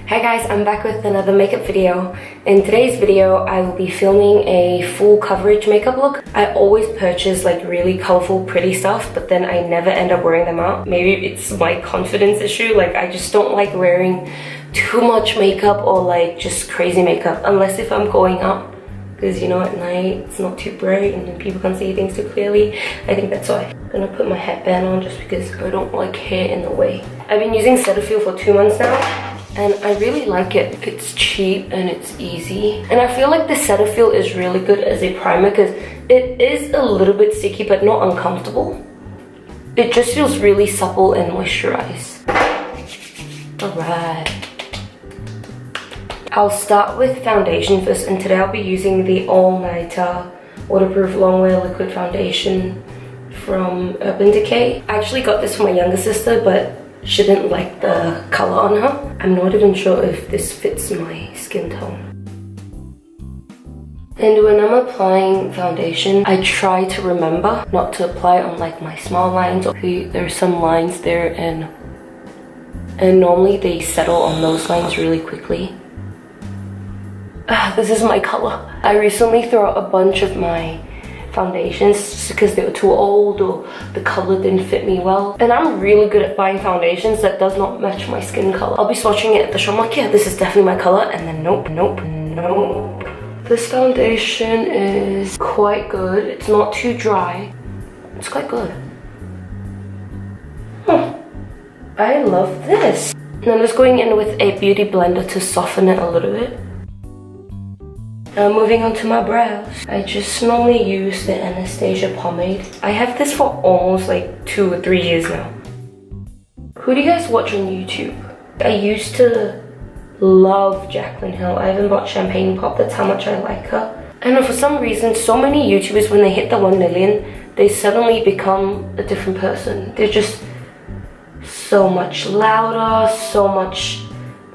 Hi guys, I'm back with another makeup video. In today's video, I will be filming a full coverage makeup look. I always purchase like really colorful, pretty stuff, but then I never end up wearing them out. Maybe it's my confidence issue, like I just don't like wearing too much makeup or like just crazy makeup, unless if I'm going out. Because you know, at night, it's not too bright and then people can see things too clearly. I think that's why. I'm gonna put my headband on just because I don't like hair in the way. I've been using Cetaphil for 2 months now. And I really like it. It's cheap and it's easy. And I feel like the Cetaphil is really good as a primer because it is a little bit sticky but not uncomfortable. It just feels really supple and moisturized. Alright. I'll start with foundation first, and today I'll be using the All Nighter Waterproof Longwear Liquid Foundation from Urban Decay. I actually got this for my younger sister, but she didn't like the color on her. I'm not even sure if this fits my skin tone. And when I'm applying foundation, I try to remember not to apply on like my small lines. There's some lines there and normally they settle on those lines really quickly. This is my color. I recently threw out a bunch of my foundations just because they were too old or the color didn't fit me well. And I'm really good at buying foundations that does not match my skin color. I'll be swatching it at the shop, like, yeah, this is definitely my color, and then nope. This foundation is quite good. It's not too dry. It's quite good. I love this. And I'm just going in with a beauty blender to soften it a little bit. Now moving on to my brows. I just normally use the Anastasia pomade. I have this for almost like 2 or 3 years now. Who do you guys watch on YouTube? I used to love Jaclyn Hill. I even bought Champagne Pop, that's how much I like her. And for some reason, so many YouTubers, when they hit the 1 million, they suddenly become a different person. They're just so much louder, so much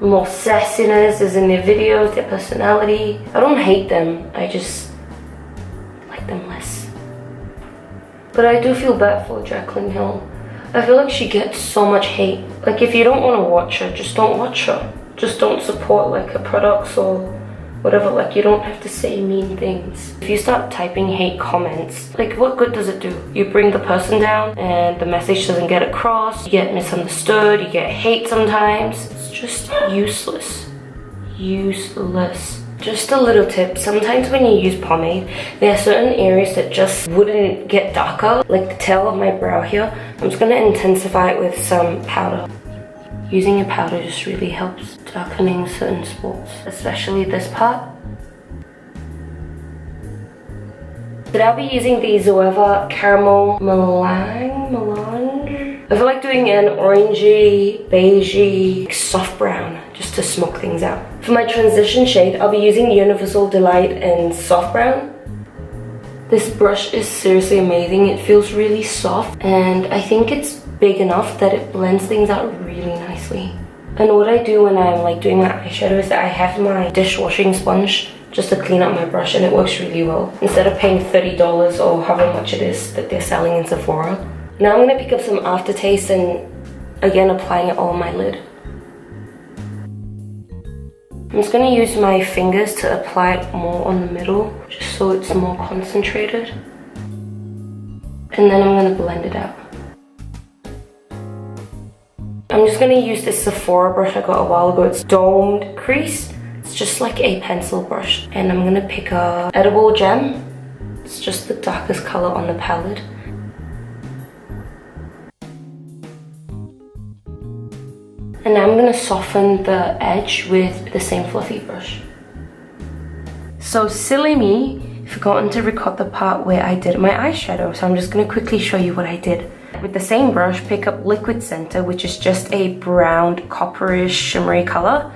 more sassiness is in their videos, their personality. I don't hate them, I just like them less. But I do feel bad for Jaclyn Hill. I feel like she gets so much hate. Like if you don't want to watch her, just don't watch her. Just don't support like her products or whatever. Like you don't have to say mean things. If you start typing hate comments, like what good does it do? You bring the person down and the message doesn't get across, you get misunderstood, you get hate sometimes. It's just useless. Useless. Just a little tip, sometimes when you use pomade, there are certain areas that just wouldn't get darker, like the tail of my brow here. I'm just gonna intensify it with some powder. Using a powder just really helps darkening certain spots, especially this part. Today I'll be using the Zoeva Caramel Melange. I feel like doing an orangey, beigey, soft brown just to smoke things out. For my transition shade, I'll be using Universal Delight in Soft Brown. This brush is seriously amazing. It feels really soft and I think it's big enough that it blends things out really nicely. And what I do when I'm like doing my eyeshadow is that I have my dishwashing sponge just to clean up my brush, and it works really well. Instead of paying $30 or however much it is that they're selling in Sephora. Now I'm gonna pick up some aftertaste and again applying it all on my lid. I'm just gonna use my fingers to apply it more on the middle, just so it's more concentrated. And then I'm gonna blend it out. I'm just gonna use this Sephora brush I got a while ago. It's domed crease. It's just like a pencil brush. And I'm gonna pick a Edible Gem. It's just the darkest color on the palette. And now I'm gonna soften the edge with the same fluffy brush. So silly me, forgotten to record the part where I did my eyeshadow. So I'm just gonna quickly show you what I did. With the same brush, pick up Liquid Center, which is just a brown, copperish, shimmery color,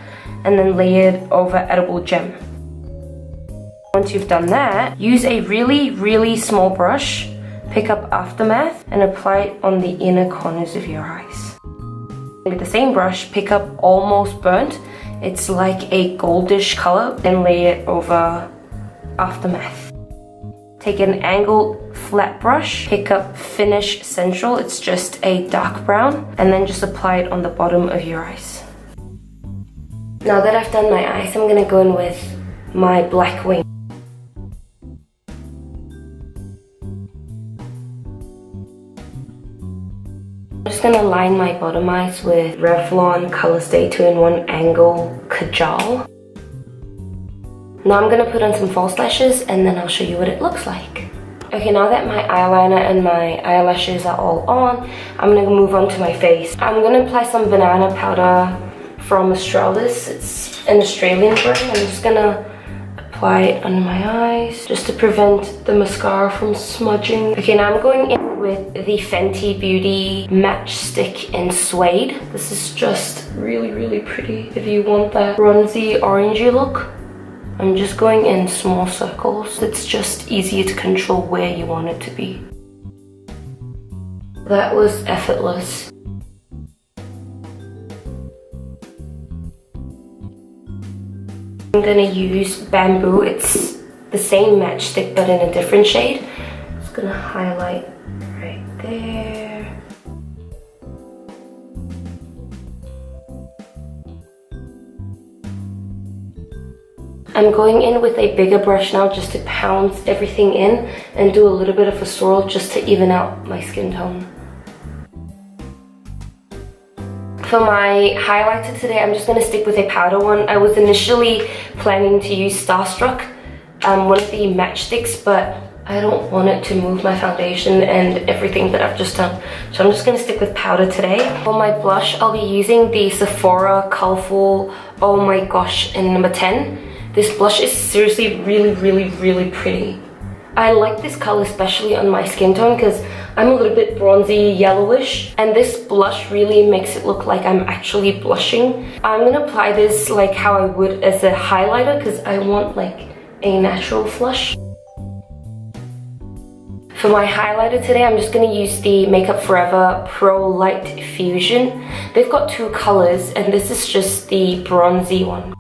and then lay it over Edible Gem. Once you've done that, use a really small brush, pick up Aftermath, and apply it on the inner corners of your eyes. With the same brush, pick up Almost Burnt. It's like a goldish color, then lay it over Aftermath. Take an angled flat brush, pick up Finish Central, it's just a dark brown, and then just apply it on the bottom of your eyes. Now that I've done my eyes, I'm gonna go in with my black wing. I'm just gonna line my bottom eyes with Revlon Colorstay 2-in-1 Angle Kajal. Now I'm gonna put on some false lashes and then I'll show you what it looks like. Okay, now that my eyeliner and my eyelashes are all on, I'm gonna move on to my face. I'm gonna apply some banana powder from Australis. It's an Australian brand. I'm just gonna apply it under my eyes just to prevent the mascara from smudging. Okay, now I'm going in with the Fenty Beauty Matchstick in Suede. This is just really, really pretty if you want that bronzy, orangey look. I'm just going in small circles. It's just easier to control where you want it to be. That was effortless. I'm gonna use Bamboo. It's the same matchstick but in a different shade. Just gonna highlight right there. I'm going in with a bigger brush now just to pound everything in and do a little bit of a swirl just to even out my skin tone. For my highlighter today, I'm just going to stick with a powder one. I was initially planning to use Starstruck, one of the matchsticks, but I don't want it to move my foundation and everything that I've just done. So I'm just going to stick with powder today. For my blush, I'll be using the Sephora Colorful Oh My Gosh in number 10. This blush is seriously really, really, really pretty. I like this color especially on my skin tone because I'm a little bit bronzy, yellowish, and this blush really makes it look like I'm actually blushing. I'm gonna apply this like how I would as a highlighter because I want like a natural flush. For my highlighter today, I'm just gonna use the Makeup Forever Pro Light Fusion. They've got two colors and this is just the bronzy one.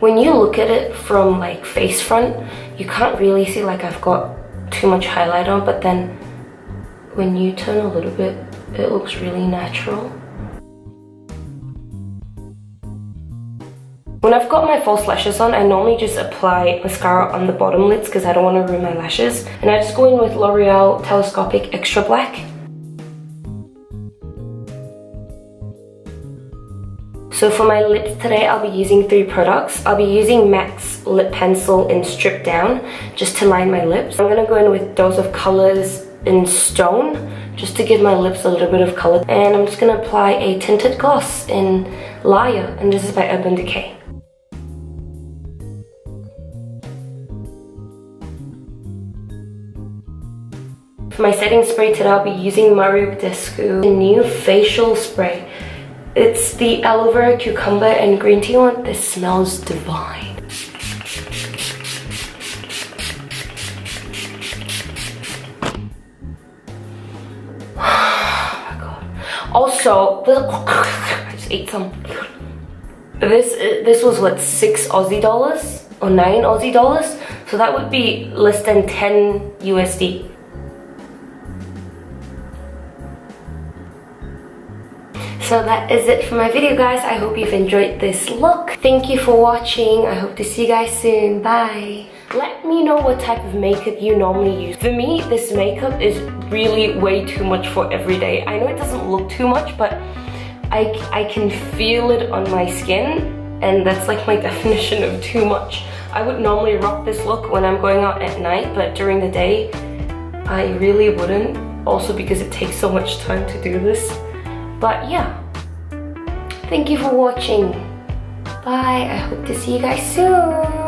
When you look at it from like face front, you can't really see like I've got too much highlight on, but then when you turn a little bit, it looks really natural. When I've got my false lashes on, I normally just apply mascara on the bottom lids because I don't want to ruin my lashes. And I just go in with L'Oreal Telescopic Extra Black. So for my lips today, I'll be using 3 products. I'll be using MAC's Lip Pencil in Strip Down just to line my lips. I'm gonna go in with Dose of Colors in Stone just to give my lips a little bit of color. And I'm just gonna apply a tinted gloss in Liar, and this is by Urban Decay. For my setting spray today, I'll be using Mario Badescu, the new facial spray. It's the aloe vera, cucumber, and green tea one. This smells divine. Oh my god. Also, I just ate some. This was what, 6 Aussie dollars or 9 Aussie dollars? So that would be less than 10 USD. So that is it for my video, guys. I hope you've enjoyed this look. Thank you for watching. I hope to see you guys soon. Bye. Let me know what type of makeup you normally use. For me, this makeup is really way too much for every day. I know it doesn't look too much, but I can feel it on my skin, and that's like my definition of too much. I would normally rock this look when I'm going out at night, but during the day, I really wouldn't. Also because it takes so much time to do this. But yeah, thank you for watching. Bye. I hope to see you guys soon.